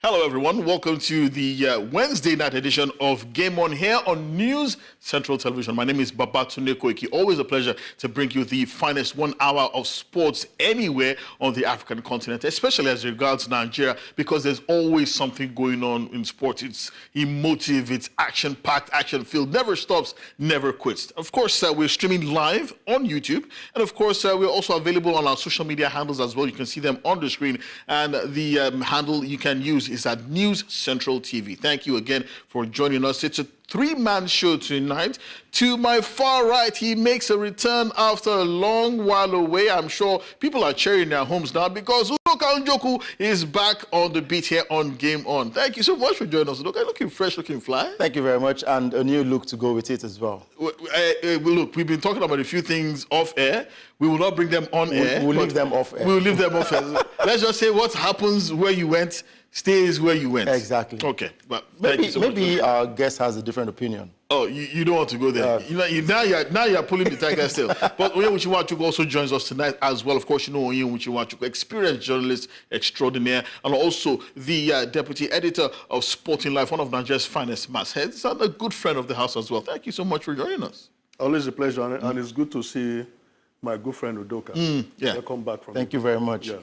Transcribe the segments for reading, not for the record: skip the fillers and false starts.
Hello, everyone. Welcome to the Wednesday night edition of Game On here on News Central Television. My name is Babatunde Koiki. Always a pleasure to bring you the finest 1 hour of sports anywhere on the African continent, especially as regards Nigeria, because there's always something going on in sports. It's emotive, it's action-packed, action-filled, never stops, never quits. Of course, we're streaming live on YouTube, and of course, we're also available on our social media handles as well. You can see them on the screen, and the handle you can use is at News Central TV. Thank you again for joining us. It's a three-man show tonight. To my far right, he makes a return after a long while away. I'm sure people are cheering their homes now because Udoka Njoku is back on the beat here on Game On. Thank you so much for joining us, Udoka. Looking fresh, looking fly. Thank you very much, and a new look to go with it as well. Look, we've been talking about a few things off air. We will not bring them on air. We'll leave them off air. We'll leave them off air. Let's just say what happens where you went stays where you went. Exactly. Okay, but maybe our guest has a different opinion. Oh, you don't want to go there. Now you're pulling the tiger's tail. But Onye Uchiwachukwu also joins us tonight as well. Of course, you know Onye Uchiwachukwu, experienced journalist extraordinaire, and also the deputy editor of Sporting Life, one of Nigeria's finest mastheads, and a good friend of the house as well. Thank you so much for joining us. Always a pleasure, and it's good to see my good friend Udoka. Welcome back from. Thank you very much. Yeah.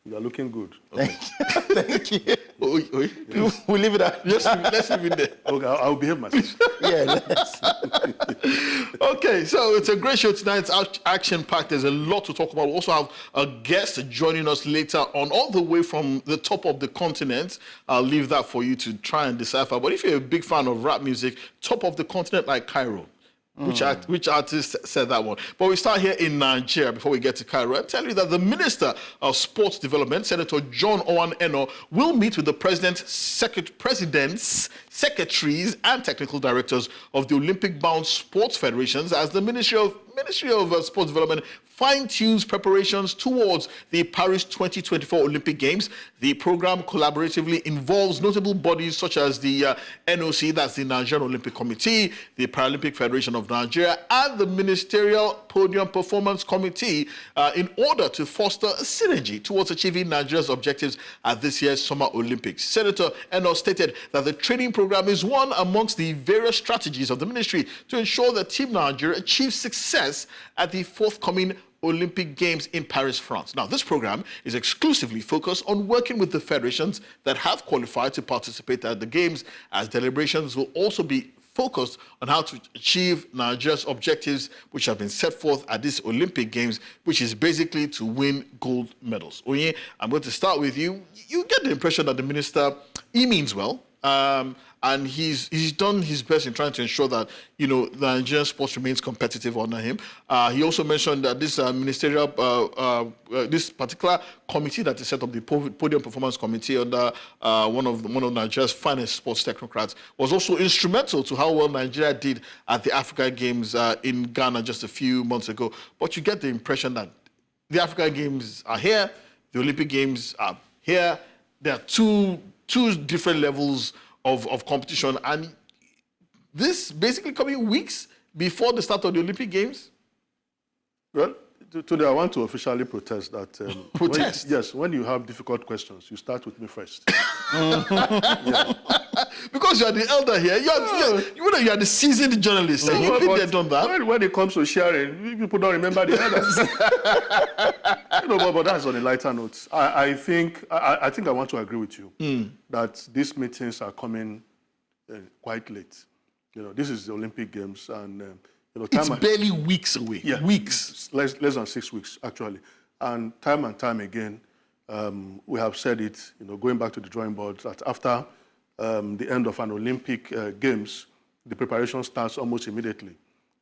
You are looking good. Okay. Thank you. We'll leave it at let's leave it there. Okay, I'll behave myself. Yeah, let's. Okay, so it's a great show tonight. It's action-packed. There's a lot to talk about. We also have a guest joining us later on, all the way from the top of the continent. I'll leave that for you to try and decipher. But if you're a big fan of rap music, top of the continent like Cairo. Which artist said that one? But we start here in Nigeria before we get to Cairo. I tell you that the Minister of Sports Development, Senator John Owan Enoh, will meet with the presidents, secretaries, and technical directors of the Olympic-bound sports federations as the Ministry of Sports Development fine-tunes preparations towards the Paris 2024 Olympic Games. The program collaboratively involves notable bodies such as the NOC, that's the Nigerian Olympic Committee, the Paralympic Federation of Nigeria, and the Ministerial Podium Performance Committee in order to foster a synergy towards achieving Nigeria's objectives at this year's Summer Olympics. Senator Enoh stated that the training program is one amongst the various strategies of the ministry to ensure that Team Nigeria achieves success at the forthcoming Olympic Games in Paris, France. Now, this program is exclusively focused on working with the federations that have qualified to participate at the Games, as deliberations will also be focused on how to achieve Nigeria's objectives, which have been set forth at this Olympic Games, which is basically to win gold medals. Onye, I'm going to start with you. You get the impression that the minister, he means well. And he's done his best in trying to ensure that, the Nigerian sports remains competitive under him. He also mentioned that this this particular committee that is set up, the Podium Performance Committee under one of Nigeria's finest sports technocrats, was also instrumental to how well Nigeria did at the Africa Games in Ghana just a few months ago. But you get the impression that the Africa Games are here, the Olympic Games are here. There are two different levels of competition, and this basically coming weeks before the start of the Olympic Games? Well, today I want to officially protest that. Protest? When you have difficult questions, you start with me first. Because you are the elder here. You are the seasoned journalist. So you've been there, done that. When it comes to sharing, people don't remember the elders. But that's on a lighter note. I think I want to agree with you that these meetings are coming quite late. This is the Olympic Games, and it's barely weeks away. Yeah, weeks. Less than 6 weeks, actually. And time again, we have said it. Going back to the drawing board, that after the end of an Olympic Games, the preparation starts almost immediately.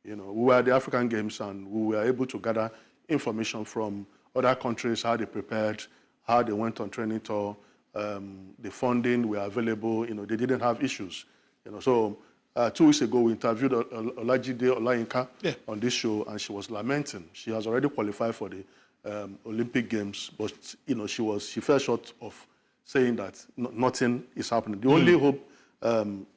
We were at the African Games, and we were able to gather information from other countries, how they prepared, how they went on training tour, the funding were available. They didn't have issues. So 2 weeks ago, we interviewed Olajide Olayinka on this show, and she was lamenting. She has already qualified for the Olympic Games, but she fell short of saying that nothing is happening. The only hope,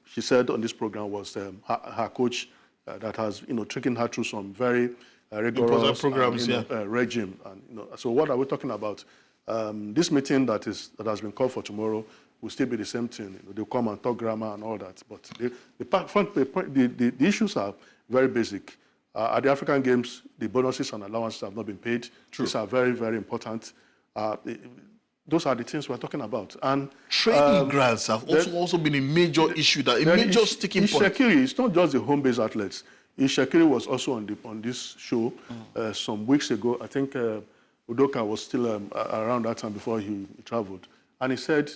she said on this program, was her coach that has taken her through some very rigorous programs, regime. And so what are we talking about? This meeting that has been called for tomorrow will still be the same thing. You know, they'll come and talk grammar and all that. But the issues are very basic. At the African Games, the bonuses and allowances have not been paid. True. These are very, very important. Those are the things we're talking about. And training grants have also been a major issue, a major sticking point. Shaqiri, it's not just the home-based athletes. Shaqiri was also on this show some weeks ago. I think Udoka was still around that time before he traveled. And he said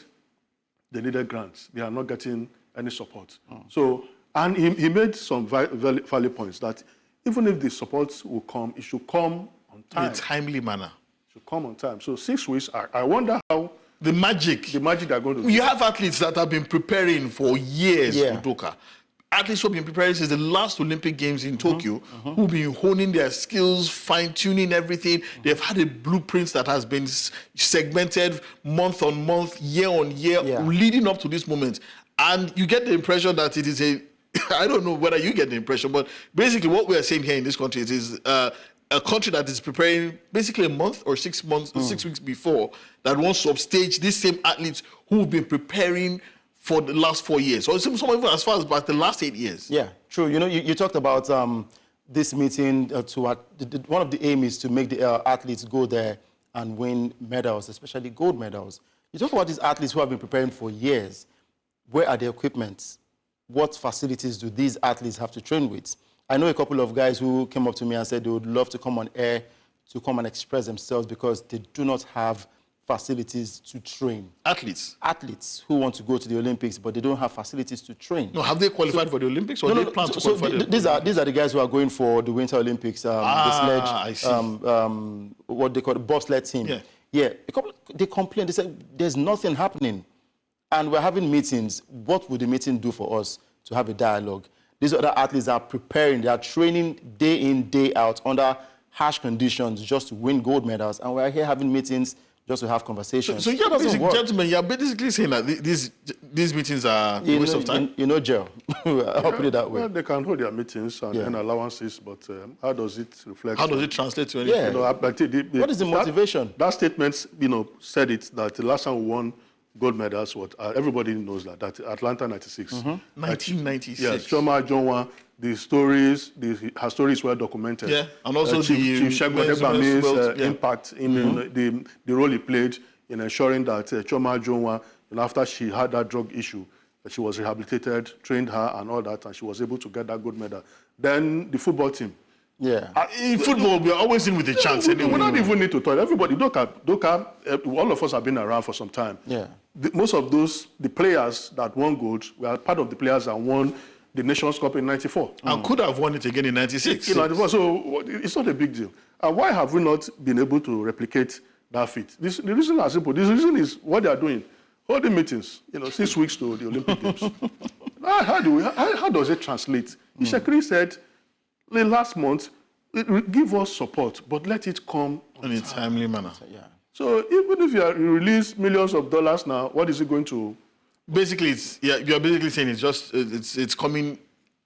they needed grants. They are not getting any support. So, and he made some valid points that even if the support will come, it should come on time. In a timely manner. It should come on time. So 6 weeks, I wonder how... The magic they're going to do. You have athletes that have been preparing for years, Udoka. Athletes who have been preparing since the last Olympic Games in Tokyo, who've been honing their skills, fine-tuning everything. They've had a blueprint that has been segmented month on month, year on year, leading up to this moment. And you get the impression that it is I don't know whether you get the impression, but basically what we are saying here in this country is a country that is preparing basically a month or 6 months, 6 weeks before, that wants to upstage these same athletes who've been preparing for the last 4 years, or some even as far as back the last 8 years. Yeah, true. You know, you talked about this meeting. One of the aims is to make the athletes go there and win medals, especially gold medals. You talk about these athletes who have been preparing for years. Where are the equipment? What facilities do these athletes have to train with? I know a couple of guys who came up to me and said they would love to come on air to come and express themselves because they do not have facilities to train. Athletes who want to go to the Olympics, but they don't have facilities to train. No, have they qualified for the Olympics, or they plan to qualify? These are the guys who are going for the Winter Olympics. The sledge, what they call the bobsled team. Yeah. They complain. They say there's nothing happening, and we're having meetings. What would the meeting do for us to have a dialogue? These other athletes are preparing. They are training day in, day out under harsh conditions just to win gold medals, and we're here having meetings just to have conversations. So gentlemen, you're basically saying that these meetings are a waste of time? You know, Joe. I'll put it that way. Well, they can hold their meetings and allowances, but how does it reflect? How does it translate to anything? Yeah. You know, what is the motivation? That statement, said it, that the last time we won gold medals, everybody knows that Atlanta 96. 1996. Yes, Choma, John, her stories were documented. Yeah, and also Chief Shagwedebami's impact in the role he played in ensuring that Choma Jonwa, after she had that drug issue, that she was rehabilitated, trained her and all that, and she was able to get that gold medal. Then the football team. Yeah. In football, we are always in with a chance. We don't even need to talk. Everybody, Doka, all of us have been around for some time. Yeah. Most of the players that won gold were part of the players that won the Nations Cup in '94. And could have won it again in '96. In '94, so it's not a big deal. And why have we not been able to replicate that feat? The reason is simple. The reason is what they are doing. Holding meetings, 6 weeks to the Olympic Games. How does it translate? Shaqiri said, last month, give us support, but let it come in a timely manner. Yeah. So even if you release millions of dollars now, what is it going to? Basically, you're basically saying it's coming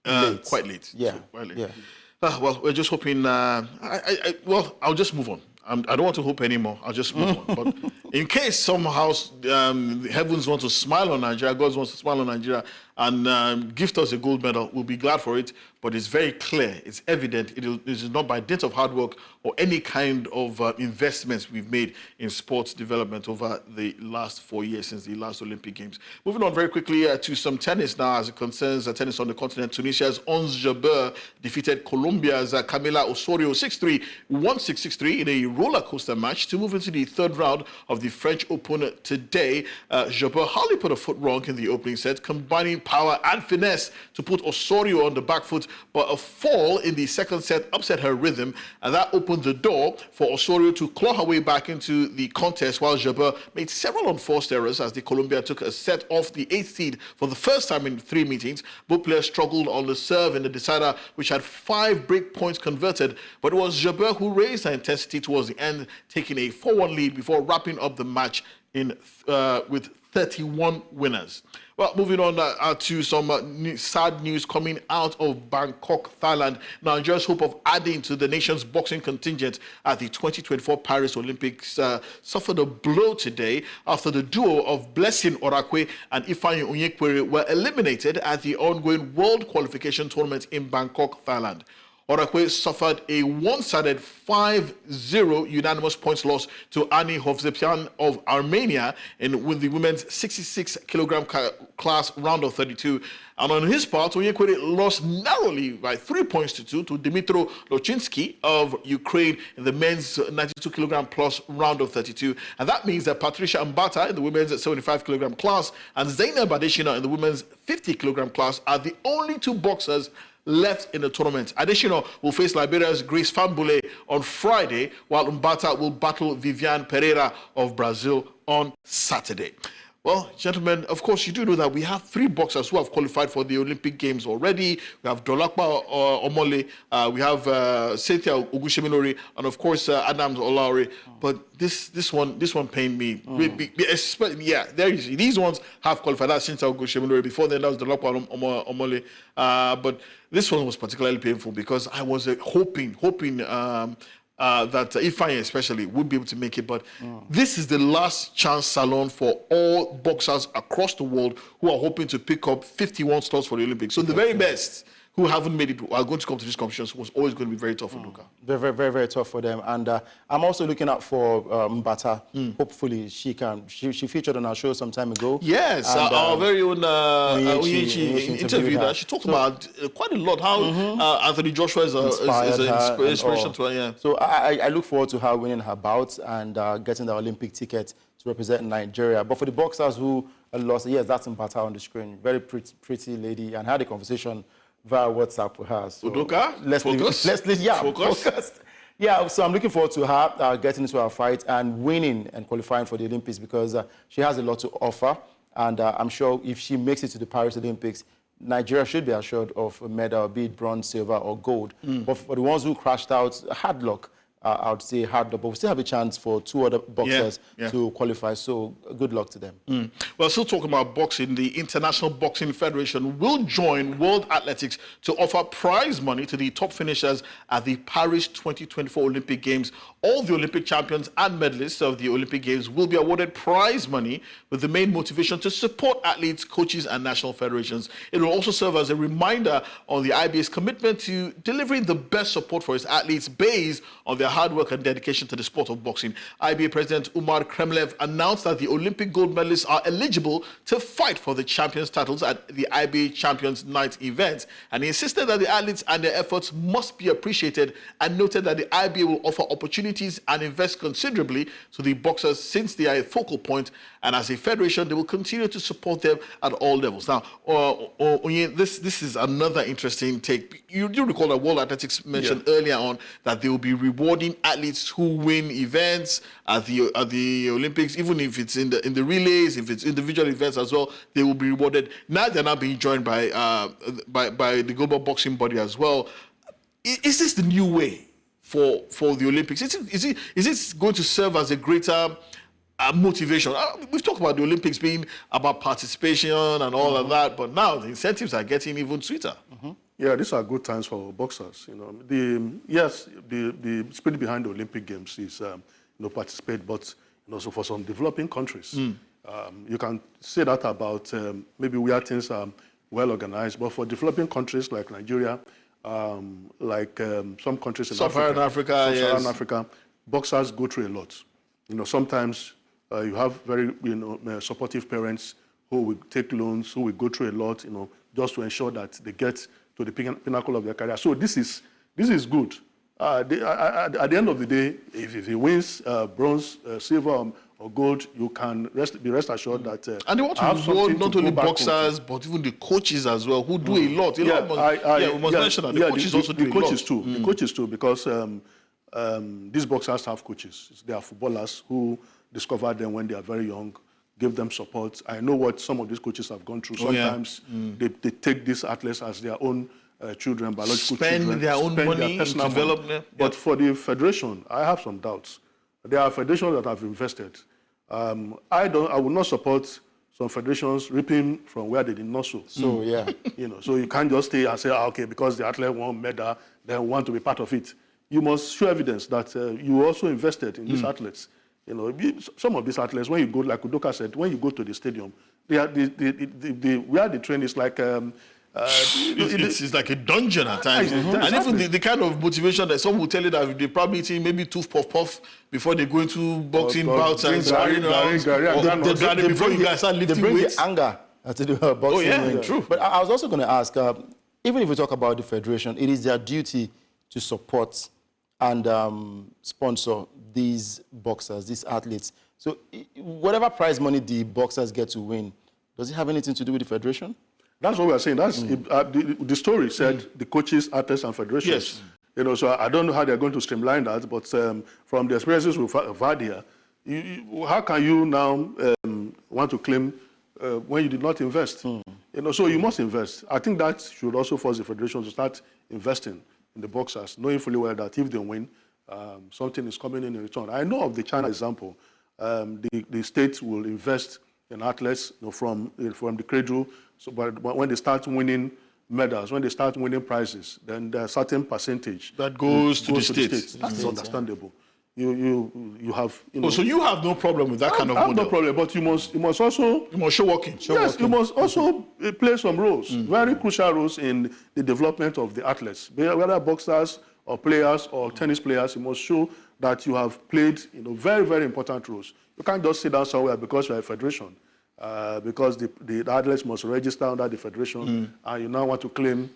quite late. Yeah. So, quite late. Yeah. Well, we're just hoping. I'll just move on. I don't want to hope anymore. I'll just move on. But in case somehow the heavens want to smile on Nigeria, God wants to smile on Nigeria and gift us a gold medal, we'll be glad for it. But it's very clear, it's evident, it is not by dint of hard work or any kind of investments we've made in sports development over the last 4 years since the last Olympic Games. Moving on very quickly to some tennis now as it concerns tennis on the continent. Tunisia's Jabeur defeated Colombia's Camila Osorio 6-3, 1-6, 6-3 in a roller coaster match to move into the third round of the French Open today. Jabeur hardly put a foot wrong in the opening set, combining power and finesse to put Osorio on the back foot, but a fall in the second set upset her rhythm, and that opened the door for Osorio to claw her way back into the contest, while Jabeur made several unforced errors as the Colombia took a set off the 8th seed for the first time in 3 meetings. Both players struggled on the serve in the decider, which had 5 break points converted, but it was Jabeur who raised her intensity towards the end, taking a 4-1 lead before wrapping up the match with 31 winners. Well, moving on to some sad news coming out of Bangkok, Thailand. Nigeria's hope of adding to the nation's boxing contingent at the 2024 Paris Olympics suffered a blow today after the duo of Blessing Orakwe and Ifeanyi Onyekwere were eliminated at the ongoing World Qualification Tournament in Bangkok, Thailand. Orakwe suffered a one-sided 5-0 unanimous points loss to Ani Hovsepian of Armenia with the women's 66 kilogram class round of 32. And on his part, Onyekwere lost narrowly by 3 points to 2 to Dmytro Lochinsky of Ukraine in the men's 92 kilogram plus round of 32. And that means that Patricia Mbata in the women's 75 kilogram class and Zainab Adesina in the women's 50 kilogram class are the only two boxers left in the tournament. Adesina will face Liberia's Grace Fambule on Friday, while Mbata will battle Viviane Pereira of Brazil on Saturday. Well, gentlemen, of course, you do know that we have 3 boxers who have qualified for the Olympic Games already. We have Dolakwa Omole, we have Cynthia Ogusheminori, and of course, Adams Olaore. But this one pained me. Yeah, there you see. These ones have qualified. That's Cynthia Ogusheminori. Before then, that was Dolakwa Omole. But this one was particularly painful because I was hoping that Ifeanyi especially would be able to make it. But this is the last chance salon for all boxers across the world who are hoping to pick up 51 slots for the Olympics. So the very best who haven't made it are going to come to these competitions was always going to be very tough for Luka. Very, very, very tough for them. And I'm also looking out for Mbata. Hopefully she can. She featured on our show some time ago. Yes, and, our very own Onyechi interviewed her. She talked about quite a lot how Anthony Joshua is an inspiration to her. Yeah. So I look forward to her winning her bout and getting the Olympic ticket to represent Nigeria. But for the boxers who lost, yes, that's Mbata on the screen. Very pretty lady, and had a conversation via WhatsApp with her. So Udoka, focus. Yeah, so I'm looking forward to her getting into her fight and winning and qualifying for the Olympics because she has a lot to offer. And I'm sure if she makes it to the Paris Olympics, Nigeria should be assured of a medal, be it bronze, silver, or gold. But for the ones who crashed out, hard luck. I would say hard luck, but we still have a chance for 2 other boxers to qualify, so good luck to them. Well, still talking about boxing, the International Boxing Federation will join World Athletics to offer prize money to the top finishers at the Paris 2024 Olympic Games. All the Olympic champions and medalists of the Olympic Games will be awarded prize money with the main motivation to support athletes, coaches, and national federations. It will also serve as a reminder on the IBA's commitment to delivering the best support for its athletes based on their hard work and dedication to the sport of boxing. IBA President Umar Kremlev announced that the Olympic gold medalists are eligible to fight for the champions titles at the IBA Champions Night event. And he insisted that the athletes and their efforts must be appreciated and noted that the IBA will offer opportunities and invest considerably to the boxers since they are a focal point. And as a federation, they will continue to support them at all levels. Now, this is another interesting take. You do recall that World Athletics mentioned earlier on that they will be rewarding athletes who win events at the Olympics, even if it's in the relays, if it's individual events as well, they will be rewarded. Now they're now being joined by the global boxing body as well. Is this the new way for the Olympics? Is it going to serve as a greater motivation? We've talked about the Olympics being about participation and all of that, but now the incentives are getting even sweeter. Yeah, these are good times for boxers. You know, the spirit behind the Olympic Games is participate, but so for some developing countries, you can say that about maybe where things are well organized, but for developing countries like Nigeria, some countries in Sub-Saharan Africa, boxers go through a lot. Sometimes you have very supportive parents who will take loans, who will go through a lot, just to ensure that they get to the pinnacle of their career. So this is good. At the end of the day, if he wins bronze, silver, or gold, you can be rest assured that. And they want to reward not only boxers, but even the coaches as well, who do a lot. We must mention that the coaches also do a lot. The coaches too, because these boxers have coaches. They are footballers who discover them when they are very young, give them support. I know what some of these coaches have gone through. Sometimes they take these athletes as their own children, biological children. Spend their own money to develop them. But for the federation, I have some doubts. There are federations that have invested. I would not support some federations reaping from where they did not sow. So, yeah. So you can't just stay and say, okay, because the athlete won medal, then want to be part of it. You must show evidence that you also invested in these athletes. Some of these athletes, when you go, like Udoka said, when you go to the stadium, where they train is like it's like a dungeon at times. And even the kind of motivation that some will tell you that they probably eat maybe 2 puff before they go into boxing bouts and sparring rounds. Before you guys start lifting weights. The anger to do boxing. Oh, yeah, true. But I was also going to ask, even if we talk about the federation, it is their duty to support and sponsor these boxers, these athletes. So whatever prize money the boxers get to win, does it have anything to do with the federation? That's what we're saying. That's the story said the coaches, athletes, and federations. Yes. So I don't know how they're going to streamline that, but from the experiences we've had here, how can you now want to claim when you did not invest? So you must invest. I think that should also force the federation to start investing in the boxers, knowing fully well that if they win, something is coming in return. I know of the China example. The state will invest in athletes from the cradle. So, but when they start winning medals, when they start winning prizes, then there's a certain percentage that goes to the state. That's understandable. You have. So you have no problem with that kind of model? No problem, but you must also. You must show working. You must also play some roles, very crucial roles in the development of the athletes, whether boxers or players or tennis players. You must show that you have played, very, very important roles. You can't just sit down somewhere because you're a federation. Because the athletes must register under the federation, and you now want to claim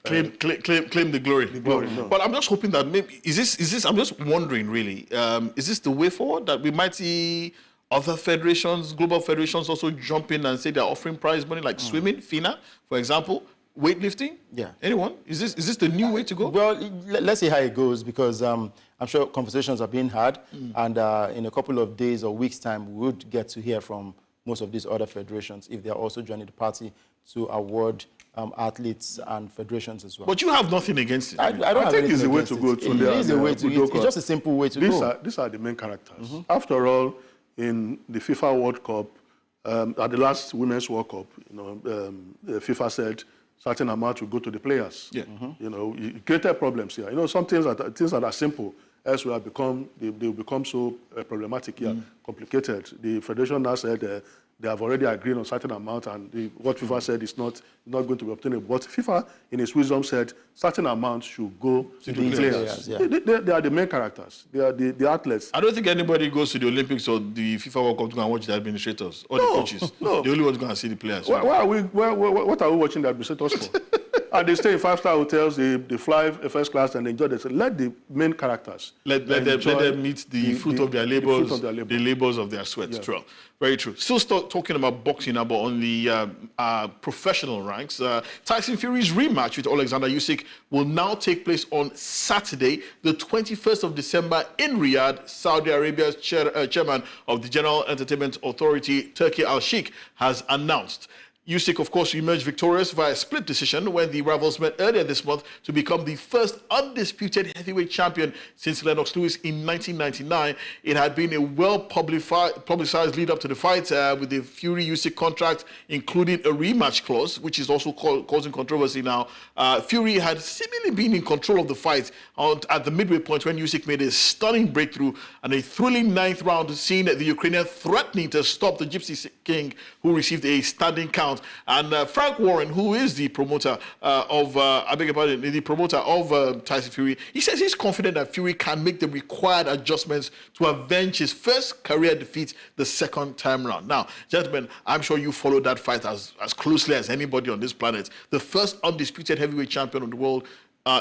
the glory. No. But I'm just hoping that maybe is this? I'm just wondering, really, is this the way forward that we might see other federations, global federations, also jump in and say they're offering prize money, like swimming, FINA, for example, weightlifting? Yeah. Anyone? Is this the new way to go? Well, let's see how it goes, because I'm sure conversations are being had, and in a couple of days or weeks' time, we would get to hear from most of these other federations if they are also joining the party to award athletes and federations as well. But you have nothing against it. I think it's the way to go. It is a way to go. It's just a simple way to go. These are the main characters. After all, in the FIFA World Cup, at the last Women's World Cup, FIFA said certain amount will go to the players. Yeah. It created problems here. Some things that are simple elsewhere they become so problematic here, complicated. The federation now said they have already agreed on certain amount, and what FIFA said is not going to be obtainable. But FIFA, in its wisdom, said certain amounts should go to the players. Yeah. They are the main characters. They are the athletes. I don't think anybody goes to the Olympics or the FIFA World Cup to go and watch the administrators or the coaches. No. The only ones going to see the players. What are we watching the administrators for? And they stay in 5-star hotels, they fly first class and enjoy this. Let the main characters. Let them meet the fruit of their labors, the labors of their sweat. Yeah. True. Very true. Still talking about boxing now, but on the professional ranks. Tyson Fury's rematch with Alexander Usyk will now take place on Saturday, the 21st of December in Riyadh. Saudi Arabia's chairman of the General Entertainment Authority, Turki Al-Sheikh, has announced. Usyk, of course, emerged victorious via split decision when the rivals met earlier this month to become the first undisputed heavyweight champion since Lennox Lewis in 1999. It had been a well-publicized lead-up to the fight with the Fury-Usyk contract, including a rematch clause, which is also causing controversy now. Fury had seemingly been in control of the fight at the midway point when Usyk made a stunning breakthrough and a thrilling ninth round, seeing the Ukrainian threatening to stop the Gypsy King, who received a standing count. And Frank Warren, who is the promoter of Tyson Fury, he says he's confident that Fury can make the required adjustments to avenge his first career defeat the second time round. Now, gentlemen, I'm sure you followed that fight as closely as anybody on this planet. The first undisputed heavyweight champion of the world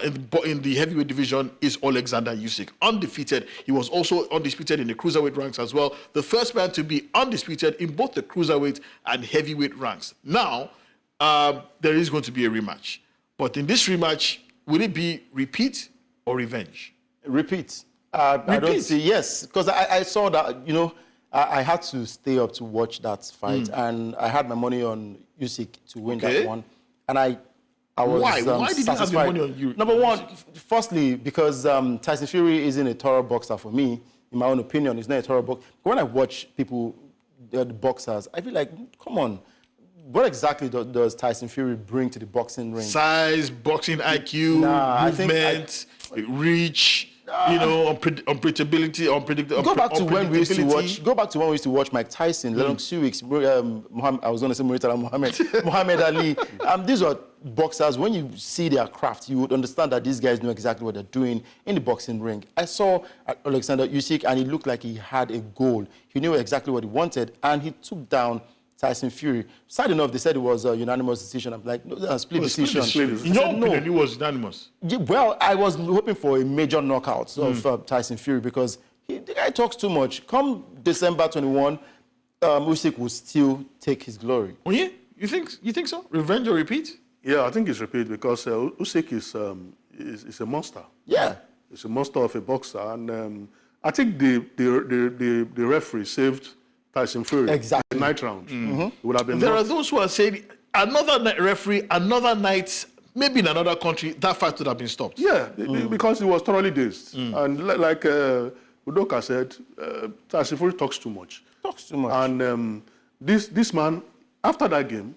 in the heavyweight division is Alexander Usyk, undefeated. He was also undisputed in the cruiserweight ranks as well. The first man to be undisputed in both the cruiserweight and heavyweight ranks. Now, there is going to be a rematch. But in this rematch, will it be repeat or revenge? Repeat. I don't see, yes, because I saw that, I had to stay up to watch that fight, and I had my money on Usyk to win that one. And I was Why? Why did you have your money on you? Number one, firstly, because Tyson Fury isn't a thorough boxer for me. In my own opinion, he's not a thorough boxer. When I watch people the boxers, I feel like, come on, what exactly does Tyson Fury bring to the boxing ring? Size, boxing IQ, movement, reach. Unpredictability, Go back to when we used to watch Mike Tyson, Lennox Lewis, I was going to say Muhammad Ali. These are boxers. When you see their craft, you would understand that these guys know exactly what they're doing in the boxing ring. I saw Alexander Usyk, and he looked like he had a goal. He knew exactly what he wanted, and he took down Tyson Fury. Sad enough, they said it was a unanimous decision. I'm like, no, split decision. In your opinion, it was unanimous? Yeah, well, I was hoping for a major knockout of Tyson Fury because the guy talks too much. Come December 21, Usyk will still take his glory. Oh yeah? You think so? Revenge or repeat? Yeah, I think it's repeat because Usyk is a monster. Yeah. It's a monster of a boxer. And I think the referee saved Tyson Fury. Exactly. The night round. It would have been there are those who are saying another referee, another night, maybe in another country, that fight would have been stopped. Yeah, because he was thoroughly dazed. And like Udoka said, Tyson Fury talks too much. And this man, after that game,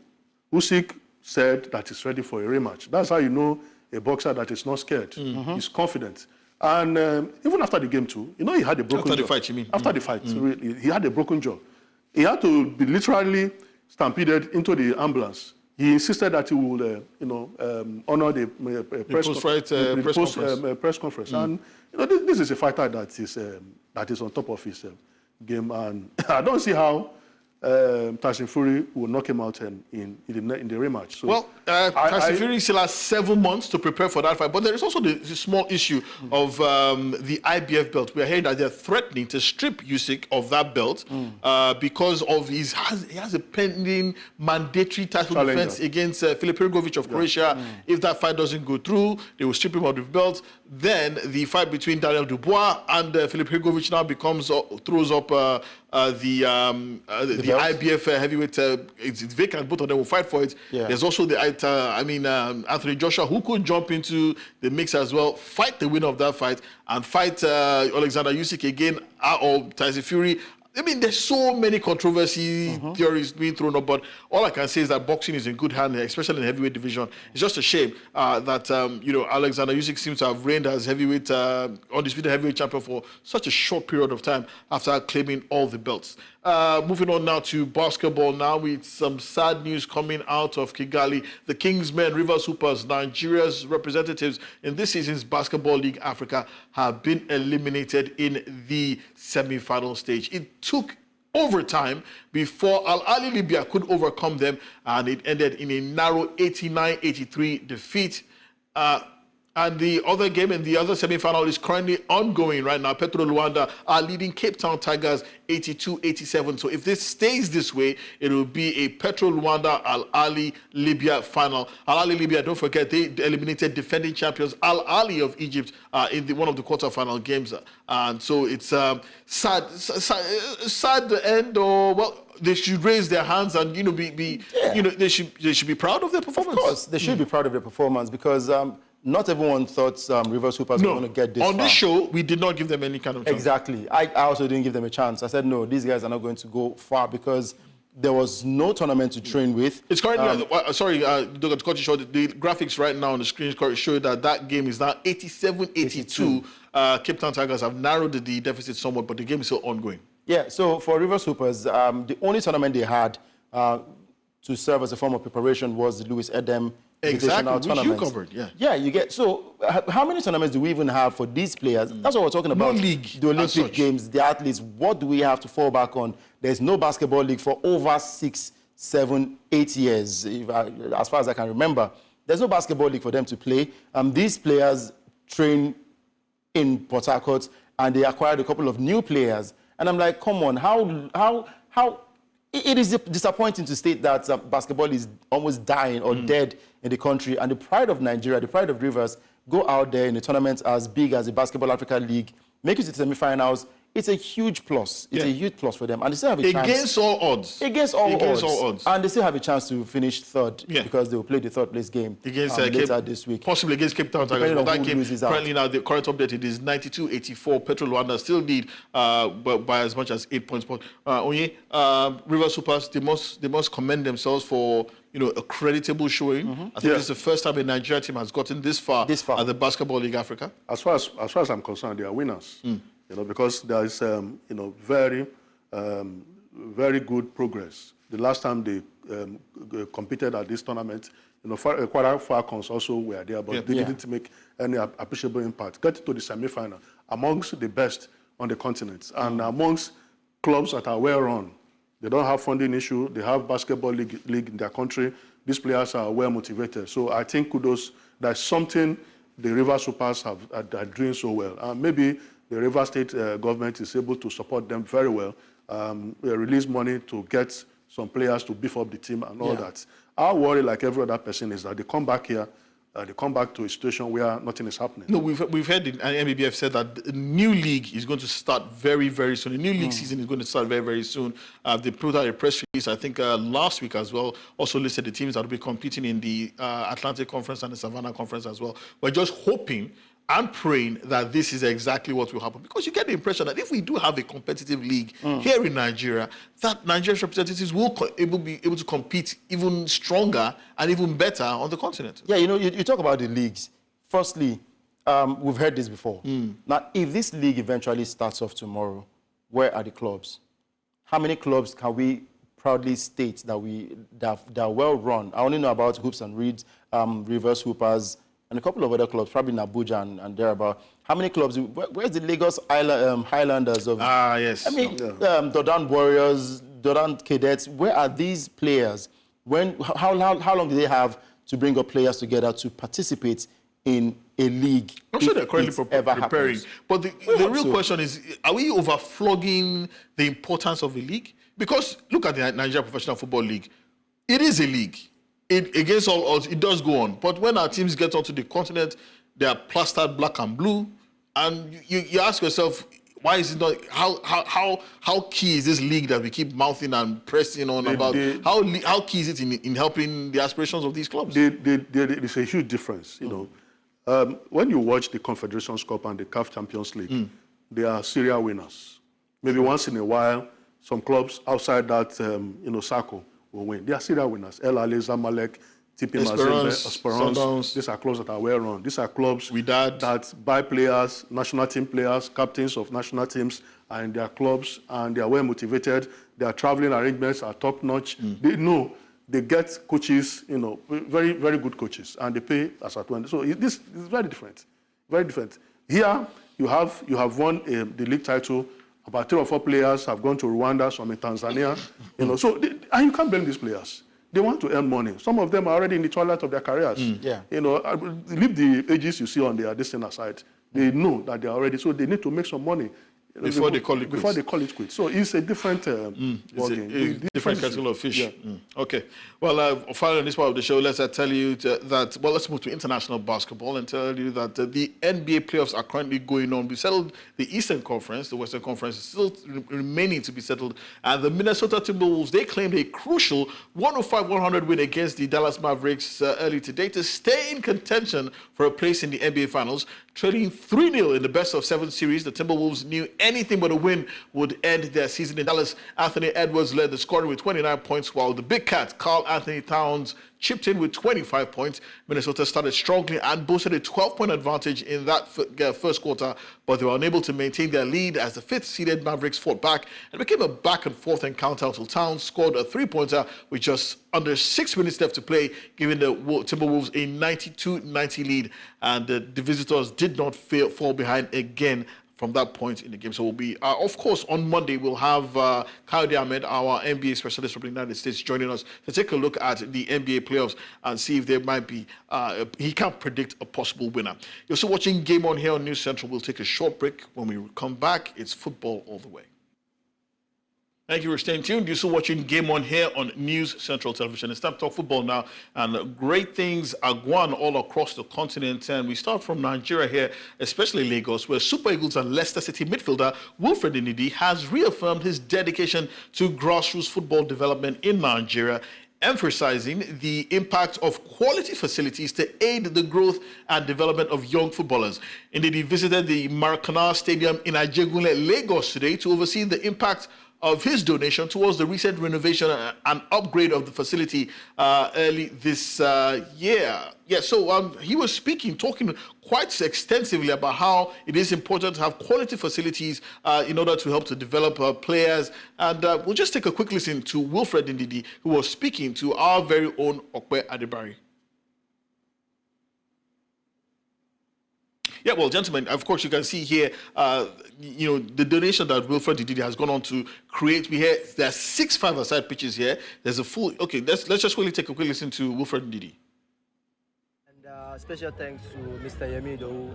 Usyk said that he's ready for a rematch. That's how you know a boxer that is not scared. He's confident. And even after the game too, he had a broken jaw. After the fight, you mean? After the fight, really, he had a broken jaw. He had to be literally stampeded into the ambulance. He insisted that he would, honor the press conference. And this is a fighter that is on top of his game, and I don't see how Tyson Fury will knock him out in the rematch. So Tyson Fury still has 7 months to prepare for that fight. But there is also the small issue of the IBF belt. We are hearing that they're threatening to strip Usyk of that belt because of he has a pending mandatory title defense against Filip Hrgović of Croatia. If that fight doesn't go through, they will strip him of the belt. Then the fight between Daniel Dubois and Filip Hrgović now throws up the IBF heavyweight. It's vacant. Both of them will fight for it. Yeah. There's also the Anthony Joshua, who could jump into the mix as well, fight the winner of that fight, and fight Alexander Usyk again, or Tyson Fury. I mean, there's so many controversy theories being thrown up, but all I can say is that boxing is in good hand, especially in the heavyweight division. It's just a shame that Alexander Usyk seems to have reigned as undisputed heavyweight champion for such a short period of time after claiming all the belts. Moving on now to basketball now with some sad news coming out of Kigali. The Kingsmen, Rivers Hoopers, Nigeria's representatives in this season's Basketball League Africa have been eliminated in the semi-final stage. It took overtime before Al Ahly Libya could overcome them, and it ended in a narrow 89-83 defeat. And the other game in the other semi-final is currently ongoing right now. Petro Luanda are leading Cape Town Tigers 82-87. So if this stays this way, it will be a Petro Luanda Al Ahly Libya final. Al Ahly Libya, don't forget, they eliminated defending champions Al Ahly of Egypt in one of the quarterfinal games. And so it's sad end, or well, they should raise their hands and they should be proud of their performance. Of course, they should be proud of their performance because not everyone thought Rivers Hoopers were going to get this far. On this show, we did not give them any kind of chance. Exactly. I also didn't give them a chance. I said, no, these guys are not going to go far because there was no tournament to train with. It's currently, to cut you short, the graphics right now on the screen show that game is now 87-82. Cape Town Tigers have narrowed the deficit somewhat, but the game is still ongoing. Yeah, so for Rivers Hoopers, the only tournament they had to serve as a form of preparation was the Louis Edem Exactly, which you covered, yeah. Yeah, you get, so how many tournaments do we even have for these players? That's what we're talking about. No league. The Olympic Games, the athletes, what do we have to fall back on? There's no basketball league for over 6, 7, 8 years, as far as I can remember. There's no basketball league for them to play. These players train in Port Harcourt, and they acquired a couple of new players. And I'm like, come on, how it is disappointing to state that basketball is almost dying or dead in the country, and the pride of Nigeria, the pride of Rivers, go out there in a tournament as big as the Basketball Africa League, make it to the semifinals it's a huge plus. It's a huge plus for them. And they still have a chance. Against all odds. Against all odds. And they still have a chance to finish third because they will play the third place game against later this week. Possibly against Cape Town Tigers. But that game, currently now, the current update, it is 92-84. Petro Luanda still lead by as much as 8 points. Onye, River Supers, they must commend themselves for a creditable showing. I think this is the first time a Nigeria team has gotten this far at the Basketball League Africa. As far as I'm concerned, they are winners. Because there is very good progress. The last time they competed at this tournament, quite Falcons also were there, but they didn't make any appreciable impact. Got to the semi-final amongst the best on the continent and amongst clubs that are well run. They don't have funding issue. They have basketball league in their country. These players are well motivated. So I think kudos. That's something the River Supers are doing so well. Maybe the River State government is able to support them very well. Release money to get some players to beef up the team and all that. Our worry, like every other person, is that they come back here. They come back to a situation where nothing is happening. No, we've heard the NBBF said that the new league is going to start very, very soon. The new league season is going to start very, very soon. They put out a press release, I think last week as well, also listed the teams that will be competing in the Atlantic Conference and the Savannah Conference as well. We're just hoping and praying that this is exactly what will happen. Because you get the impression that if we do have a competitive league here in Nigeria, that Nigeria's representatives will be able to compete even stronger and even better on the continent. Yeah, you talk about the leagues. Firstly, we've heard this before. Now, if this league eventually starts off tomorrow, where are the clubs? How many clubs can we proudly state that are well run? I only know about Hoops and Reeds, Reverse Hoopers, and a couple of other clubs, probably in Abuja and thereabout. How many clubs? Where's the Lagos Highlanders of? Yes. I mean, Dodan Warriors, Dodan Cadets. Where are these players? How long do they have to bring up players together to participate in a league? I'm sure they're currently preparing. But the real question is, are we overflogging the importance of a league? Because look at the Nigeria Professional Football League. It is a league. Against all odds, it does go on. But when our teams get onto the continent, they are plastered black and blue. And you ask yourself, why is it not? How key is this league that we keep mouthing and pressing on about? How key is it in helping the aspirations of these clubs? There's a huge difference. When you watch the Confederations Cup and the CAF Champions League, they are serial winners. Maybe once in a while, some clubs outside that circle will win. They are serial winners. El Ali, Zamalek, TP Mazembe, Esperance. These are clubs that are well run. These are clubs that buy players, national team players, captains of national teams, and their clubs, and they are well motivated. Their traveling arrangements are top notch. They know they get coaches, very, very good coaches, and they pay as at when. So this is very different. Very different. Here you have won the league title. About 3 or 4 players have gone to Rwanda, some in Tanzania. And you can't blame these players. They want to earn money. Some of them are already in the twilight of their careers. Leave the ages you see on their distance aside. They know that they are already, so they need to make some money. Before they call it quits. So it's a different ballgame. Different kettle of fish. Okay. Well, finally, in this part of the show, let's tell you that, let's move to international basketball and tell you that the NBA playoffs are currently going on. We settled the Eastern Conference. The Western Conference is still remaining to be settled. And the Minnesota Timberwolves, they claimed a crucial 105-100 win against the Dallas Mavericks early today to stay in contention for a place in the NBA Finals. Trailing 3-0 in the best-of-7 series, the Timberwolves knew anything but a win would end their season in Dallas. Anthony Edwards led the scoring with 29 points, while the Big Cat, Karl Anthony Towns, chipped in with 25 points. Minnesota started strongly and boasted a 12-point advantage in that first quarter, but they were unable to maintain their lead as the 5th-seeded Mavericks fought back and became a back-and-forth encounter until Towns scored a 3-pointer with just under 6 minutes left to play, giving the Timberwolves a 92-90 lead, and the visitors did not fall behind again from that point in the game. So we'll be, of course, on Monday, we'll have Kayode Ahmed, our NBA specialist from the United States, joining us to take a look at the NBA playoffs and see if there might be, he can predict a possible winner. You're still watching Game On here on News Central. We'll take a short break. When we come back, it's football all the way. Thank you for staying tuned. You're still watching Game On here on News Central Television. It's time to talk football now. And great things are going all across the continent. And we start from Nigeria here, especially Lagos, where Super Eagles and Leicester City midfielder Wilfred Ndidi has reaffirmed his dedication to grassroots football development in Nigeria, emphasizing the impact of quality facilities to aid the growth and development of young footballers. Ndidi visited the Maracana Stadium in Ajegunle, Lagos today to oversee the impact of his donation towards the recent renovation and upgrade of the facility early this year. Yeah, so he was talking quite extensively about how it is important to have quality facilities in order to help to develop players. And we'll just take a quick listen to Wilfred Ndidi, who was speaking to our very own Okwe Adebari. Yeah, well, gentlemen, of course, you can see here, the donation that Wilfred Ndidi has gone on to create. There are 6 five-a-side pitches here. There's a full. Okay, let's just really take a quick listen to Wilfred Ndidi. And special thanks to Mr. Yemido,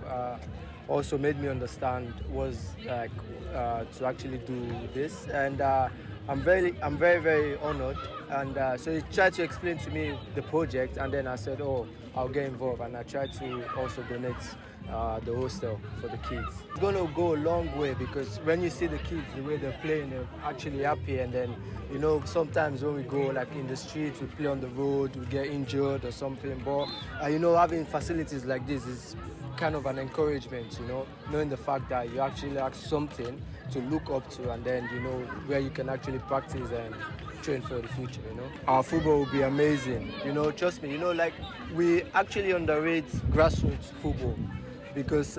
who also made me understand was like to actually do this. And I'm very, very honored. And so he tried to explain to me the project, and then I said, oh, I'll get involved. And I tried to also donate the hostel for the kids. It's going to go a long way, because when you see the kids, the way they're playing, they're actually happy. And then, sometimes when we go like in the streets, we play on the road, we get injured or something. But, having facilities like this is kind of an encouragement, knowing the fact that you actually have something to look up to, and then, where you can actually practice and train for the future, Our football will be amazing, trust me, like we actually underrate grassroots football, because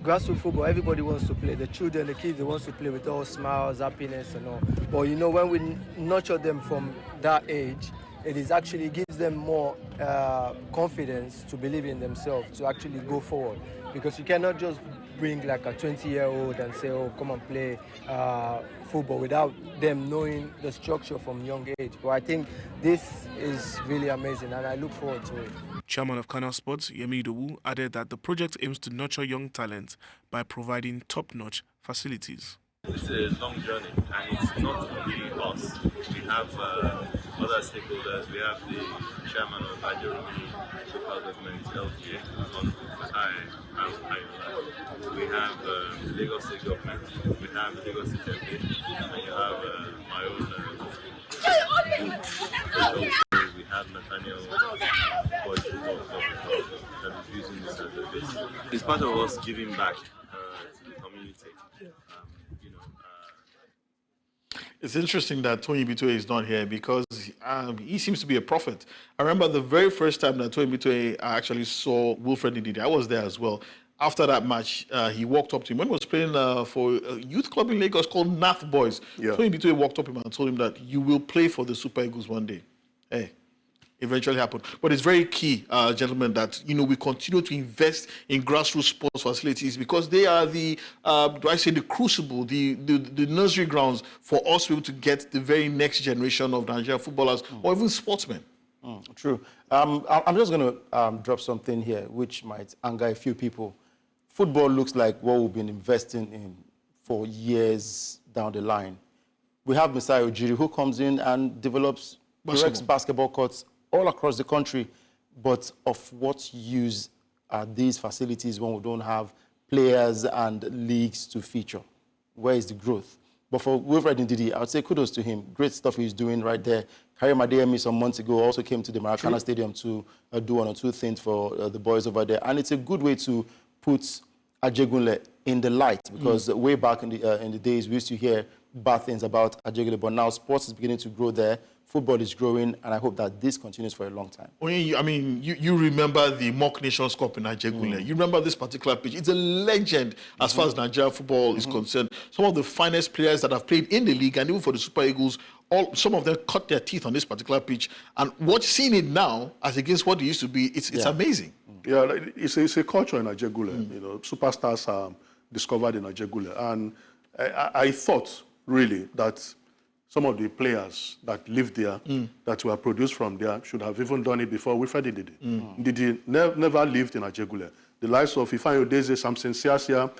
grassroots football, everybody wants to play. The children, the kids, they want to play with all smiles, happiness and all. But when we nurture them from that age, it actually gives them more confidence to believe in themselves, to actually go forward. Because you cannot just bring like a 20-year-old and say, oh, come and play football without them knowing the structure from young age. But I think this is really amazing, and I look forward to it. Chairman of Canal Sports, Yemido, added that the project aims to nurture young talent by providing top-notch facilities. It's a long journey, and it's not only us. We have other stakeholders. We have the chairman of Nigerian local government, LGA, on we have Lagos State government, we have Lagos State MP, and you have my own we have Nathaniel Boys Football Club that is using this as a base. It's part of us giving back to the community. It's interesting that Tony Bitoye is not here, because he seems to be a prophet. I remember the very first time that Tony Bitoye actually saw Wilfred Ndidi. I was there as well. After that match, he walked up to him. When he was playing for a youth club in Lagos called Nath Boys, Tony Bitoye walked up to him and told him that you will play for the Super Eagles one day. Hey. Eventually happened. But it's very key, gentlemen, that, we continue to invest in grassroots sports facilities, because they are the crucible, the nursery grounds for us to be able to get the very next generation of Nigerian footballers or even sportsmen. True. I'm just going to drop something here which might anger a few people. Football looks like what we've been investing in for years down the line. We have Mr. Ojiri, who comes in and develops direct basketball courts all across the country, but of what use are these facilities when we don't have players and leagues to feature? Where is the growth? But for Wilfred Ndidi, I would say kudos to him. Great stuff he's doing right there. Karim Adeyemi some months ago also came to the Maracana Stadium to do 1 or 2 things for the boys over there. And it's a good way to put Ajegunle in the light, because way back in the days, we used to hear bad things about Ajegunle, but now sports is beginning to grow there. Football is growing, and I hope that this continues for a long time. You remember the Mock Nations Cup in Ajegunle. You remember this particular pitch. It's a legend as far as Nigerian football is concerned. Some of the finest players that have played in the league, and even for the Super Eagles, some of them cut their teeth on this particular pitch. And seeing it now, as against what it used to be, it's amazing. Yeah, it's a culture in Ajegunle. Superstars are discovered in Ajegunle. And I thought, really, that some of the players that lived there, that were produced from there, should have even done it before Wilfred Ndidi. Ndidi never lived in Ajegunle. The likes of Ifeanyi Udeze, Samson Siasia,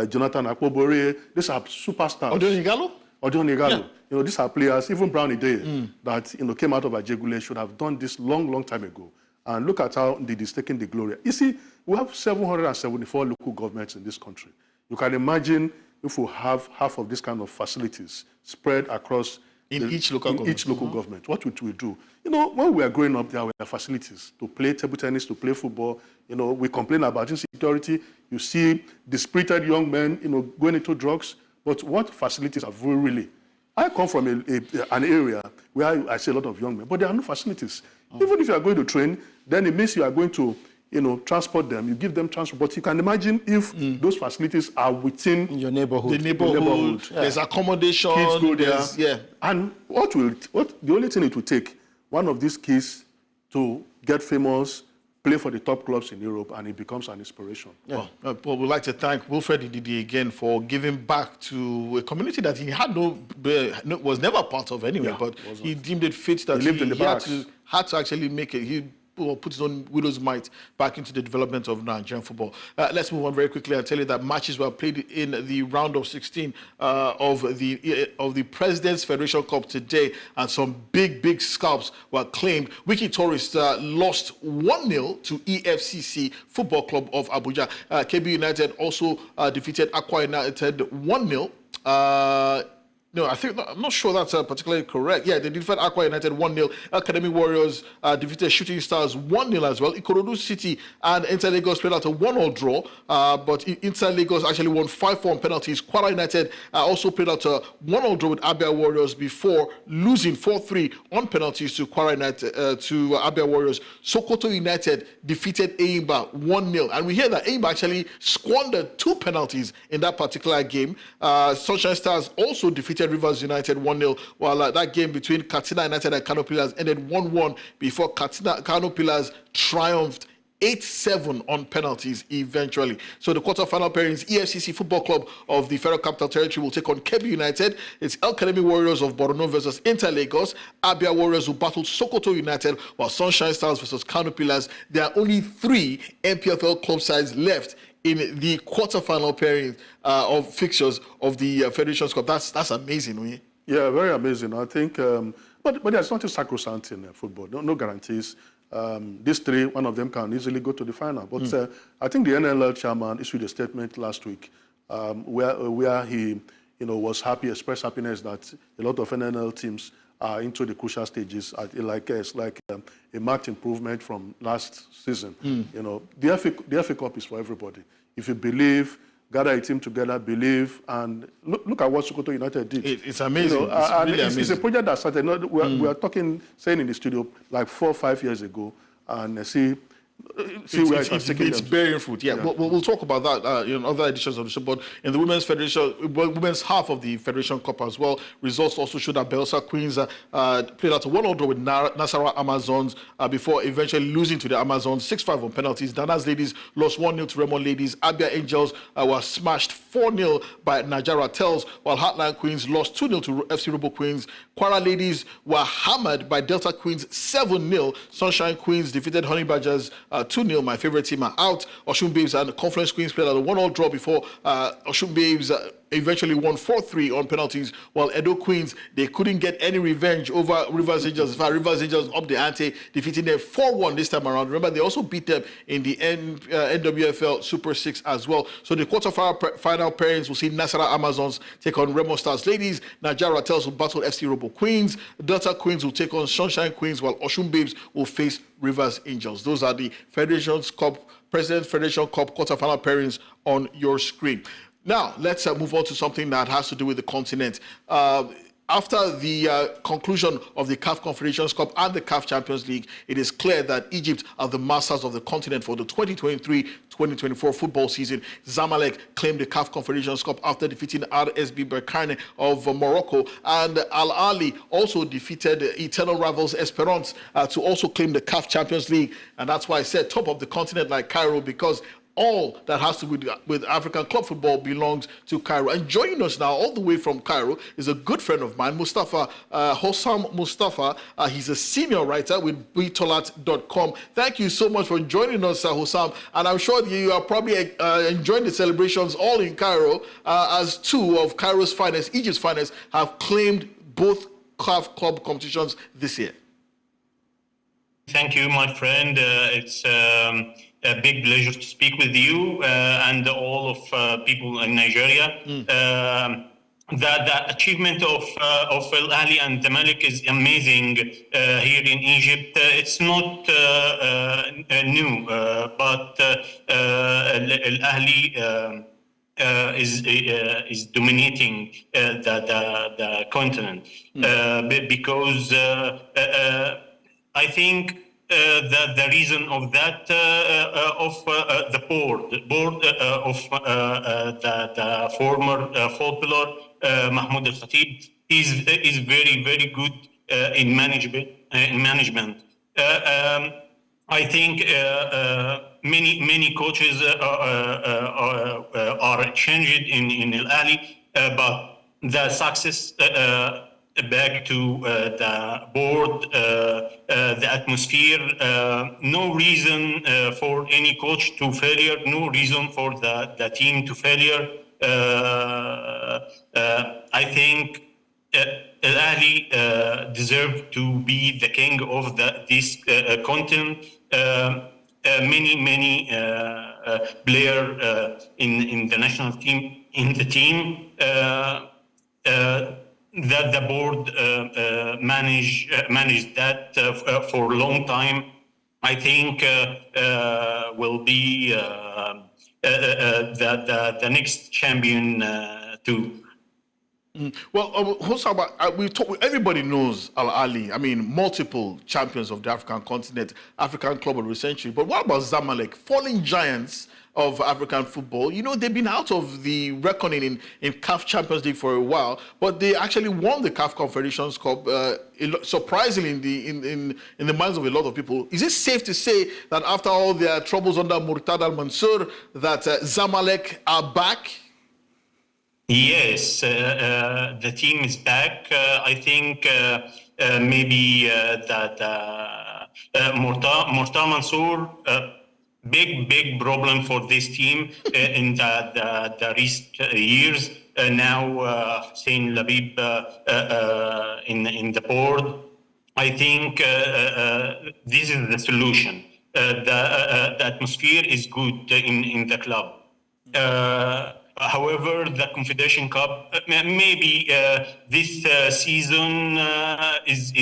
Jonathan Akpobore, these are superstars. Odoni Igalo? or John Igalo. You know, these are players, even Brownie Day, that, you know, came out of Ajegule, should have done this long time ago. And look at how it is taking the glory. You see, we have 774 local governments in this country. You can imagine if we have half of this kind of facilities spread across each local government, what would we do? You know, when we were growing up, there were facilities to play table tennis, to play football. You know, we complain about insecurity. You see dispirited young men, you know, going into drugs. But what facilities have we really? I come from an area where I see a lot of young men, but there are no facilities. Even if you are going to train, then it means you are going to, you know, transport them. You give them transport. But you can imagine if those facilities are within your neighborhood. The neighborhood. There's accommodation. Kids go there. Yeah. And the only thing it will take, one of these kids to get famous, play for the top clubs in Europe, and it becomes an inspiration. Yeah. Well, we'd like to thank Wilfred Ndidi again for giving back to a community that he had was never part of anyway, but he deemed it fit that he had to actually make it. He put his own widow's might back into the development of Nigerian football. Let's move on very quickly and tell you that matches were played in the round of 16 of the President's Federation Cup today, and some big scalps were claimed. Wiki Tourist lost 1-0 to EFCC Football Club of Abuja. KB United also defeated Akwa United 1-0. No, I'm not sure that's particularly correct. Yeah, they defeated Akwa United 1-0. Academy Warriors defeated Shooting Stars 1-0 as well. Ikorodu City and Inter Lagos played out a 1-1 draw, but Inter Lagos actually won 5-4 on penalties. Kwara United also played out a 1-1 draw with Abia Warriors before losing 4-3 on penalties to Kwara United, to Abia Warriors. Sokoto United defeated Eimba 1-0, and we hear that Eimba actually squandered 2 penalties in that particular game. Sunshine Stars also defeated Rivers United 1-0, while that game between Katsina United and Kano Pillars ended 1-1 before Kano Pillars triumphed 8-7 on penalties eventually. So the quarterfinal pairings, EFCC Football Club of the Federal Capital Territory will take on Kebbi United. It's El Academy Warriors of Borno versus Inter Lagos. Abia Warriors will battle Sokoto United, while Sunshine Stars versus Kano Pillars. There are only 3 MPFL club sides left in the quarterfinal pairing of fixtures of the Federation's Cup. That's amazing, Oye. Yeah, very amazing. I think, but there's nothing sacrosanct in football. No guarantees. These 3, one of them can easily go to the final. But I think the NLL chairman issued a statement last week where he, you know, was happy, expressed happiness that a lot of NLL teams are into the crucial stages. It's like a marked improvement from last season. You know, the FA Cup is for everybody. If you believe, gather a team together, believe, and look at what Sokoto United did. It's amazing. You know, it's really amazing. It's a project that started. We are saying in the studio like 4 or 5 years ago, and see where it's bearing fruit. Yeah. We'll talk about that in other editions of the show. But in the women's half of the Federation Cup as well, results also showed that Belsa Queens played out a 1-1 draw with Nasarawa Amazons before eventually losing to the Amazons 6-5 on penalties. Dana's Ladies lost 1-0 to Remo Ladies. Abia Angels were smashed 4-0 by Nigeria Tels, while Heartland Queens lost 2-0 to FC Robo Queens. Kwara Ladies were hammered by Delta Queens 7-0. Sunshine Queens defeated Honey Badgers 2-0. My favorite team are out. Oshun Babes and Conference Queens played at a 1-1 draw before Oshun Babes eventually won 4-3 on penalties, while Edo Queens, they couldn't get any revenge over Rivers Angels. In fact, Rivers Angels up the ante, defeating them 4-1 this time around. Remember, they also beat them in the NWFL Super 6 as well. So the quarter-final pairings will see Nasara Amazons take on Remo Stars Ladies. Nigeria Tels will battle FC Robo Queens. Delta Queens will take on Sunshine Queens, while Oshun Babes will face Rivers Angels. Those are the Federation's Cup, President's Federation Cup quarter-final pairings on your screen. Now, let's move on to something that has to do with the continent. After the conclusion of the CAF Confederations Cup and the CAF Champions League, it is clear that Egypt are the masters of the continent for the 2023-2024 football season. Zamalek claimed the CAF Confederations Cup after defeating RSB Berkane of Morocco, and Al Ahly also defeated eternal rivals Esperance to also claim the CAF Champions League. And that's why I said top of the continent like Cairo, because all that has to do with African club football belongs to Cairo. And joining us now, all the way from Cairo, is a good friend of mine, Mustafa Hossam Mustafa. He's a senior writer with btolat.com. Thank you so much for joining us, Hossam. And I'm sure you are probably enjoying the celebrations all in Cairo, as two of Cairo's finest, Egypt's finest, have claimed both CAF club competitions this year. Thank you, my friend. It's a big pleasure to speak with you and all of people in Nigeria. The achievement of Al Ahly and Zamalek is amazing here in Egypt. It's not new, but Al Ahly is dominating the continent because I think the reason of that the board of the former footballer Mahmoud Al Khatib is very good in management. I think many coaches are changed in Al Ahly, but the success back to the board, the atmosphere, no reason for any coach to failure, no reason for the team to failure. I think Al Ahly deserve to be the king of this continent. Many player in the national team, that the board managed that for a long time. I think will be the next champion too. Well, Hossam, everybody knows Al Ahly. I mean, multiple champions of the African continent, African club of the century. But what about Zamalek, falling giants of African football? You know, they've been out of the reckoning in CAF Champions League for a while, but they actually won the CAF Confederations Cup, surprisingly in the minds of a lot of people. Is it safe to say that after all their troubles under Murtada al-Mansur, that Zamalek are back? Yes, the team is back. I think maybe that Murtada Mansour, big problem for this team in the recent years. Now Hussein Labib in the board. I think this is the solution. The atmosphere is good in the club. However, the Confederation Cup, maybe this season is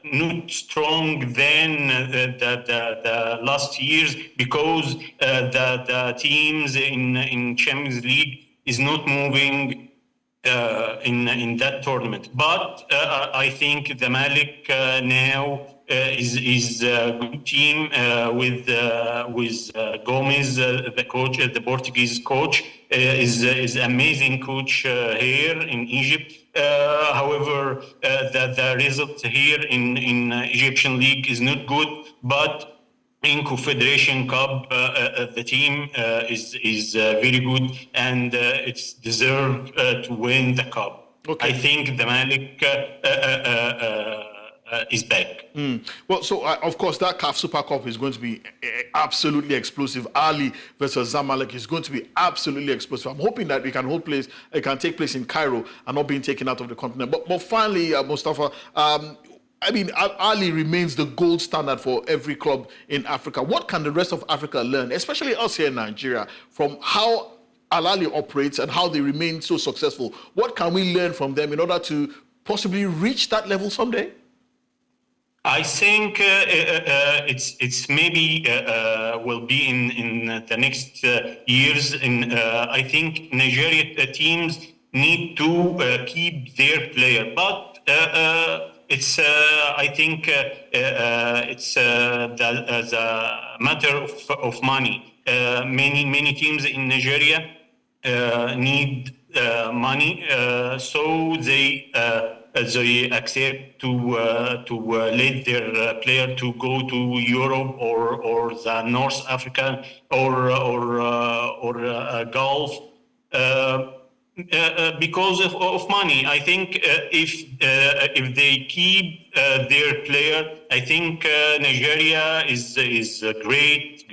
not strong than the last years, because the teams in Champions League is not moving in that tournament. But I think the Malik now is a good team with Gomez, the coach, the Portuguese coach, is amazing coach here in Egypt. However, the result here in Egyptian league is not good, but in Confederation Cup, the team is very good, and it's deserved to win the cup. Okay. I think the Malik is back. Well, so of course that CAF Super Cup is going to be absolutely explosive. Ahly versus Zamalek is going to be absolutely explosive. I'm hoping that it can take place in Cairo and not being taken out of the continent. But finally, Mustafa, I mean, Ahly remains the gold standard for every club in Africa. What can the rest of Africa learn, especially us here in Nigeria, from how Al Ahly operates and how they remain so successful? What can we learn from them in order to possibly reach that level someday? I think it's maybe will be in the next years. I think Nigeria teams need to keep their player, but it's I think it's the matter of money. Many teams in Nigeria need money, so they they accept to let their player to go to Europe or the North Africa or Gulf. Because of money. I think if they keep their player, I think Nigeria is a great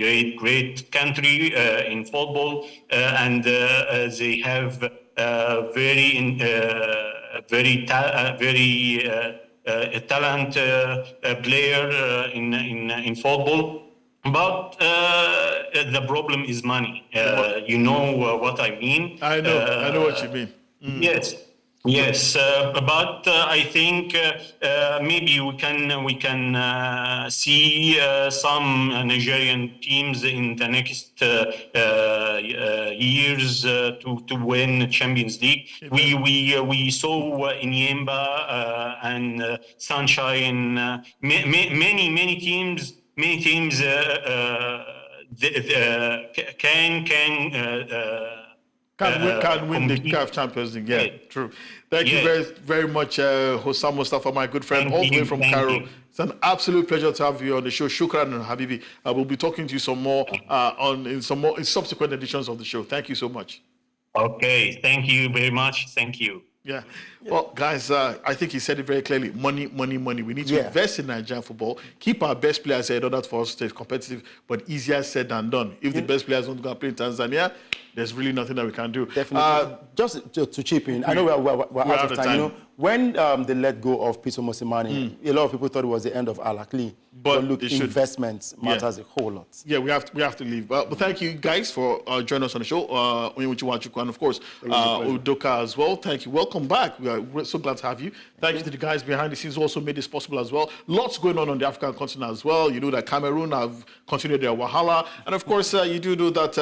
country in football, and they have very talent player in football. But the problem is money. You know what I mean? I know what you mean. Yes, yes. But I think maybe we can see some Nigerian teams in the next years to win Champions League. We saw Inyemba and Sunshine. Many teams. Many teams Can win the compete. CAF Champions League. Yeah, true. Thank you Yes. very much, Hossam Mustafa, my good friend, Thank all the way you, from thank Cairo. you. It's an absolute pleasure to have you on the show. Shukran and Habibi. We'll be talking to you some more in subsequent editions of the show. Thank you so much. Okay, thank you very much. Thank you. Yeah. Well, guys, I think he said it very clearly. Money. We need to invest in Nigerian football, keep our best players here in order for us to stay competitive, but easier said than done. If the best players don't go and play in Tanzania, there's really nothing that we can do. Definitely. Just to chip in, I know we're out of time. You know, when they let go of Peter Mosimane, a lot of people thought it was the end of Al Ahly. But look, investments matters a whole lot. Yeah, we have to leave. But thank you guys for joining us on the show. And of course, Udoka as well. Thank you. Welcome back. We're so glad to have you. Thank you to the guys behind the scenes who also made this possible as well. Lots going on the African continent as well. You know that Cameroon have continued their wahala. And of course, you do know that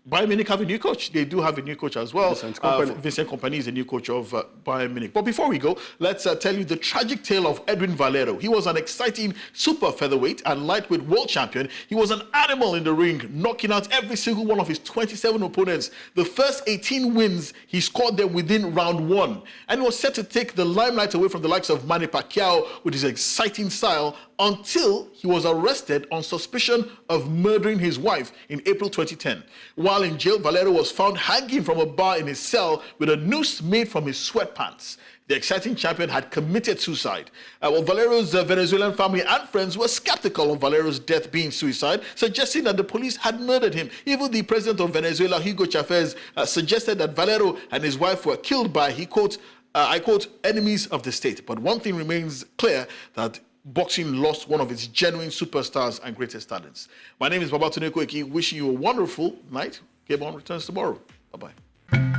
Bayern Munich have a new coach. They do have a new coach as well. Vincent Kompany is a new coach of Bayern Munich. But before we go, let's tell you the tragic tale of Edwin Valero. He was an exciting super featherweight and lightweight world champion. He was an animal in the ring, knocking out every single one of his 27 opponents. The first 18 wins, he scored them within round 1. And he was set to take the limelight away from the likes of Manny Pacquiao with his exciting style until he was arrested on suspicion of murdering his wife in April 2010. While in jail, Valero was found hanging from a bar in his cell with a noose made from his sweatpants. The exciting champion had committed suicide. Valero's Venezuelan family and friends were skeptical of Valero's death being suicide, suggesting that the police had murdered him. Even the president of Venezuela, Hugo Chavez, suggested that Valero and his wife were killed by, I quote, enemies of the state. But one thing remains clear, that boxing lost one of its genuine superstars and greatest talents. My name is Babatunde Koiki, wishing you a wonderful night. Game On returns tomorrow. Bye-bye.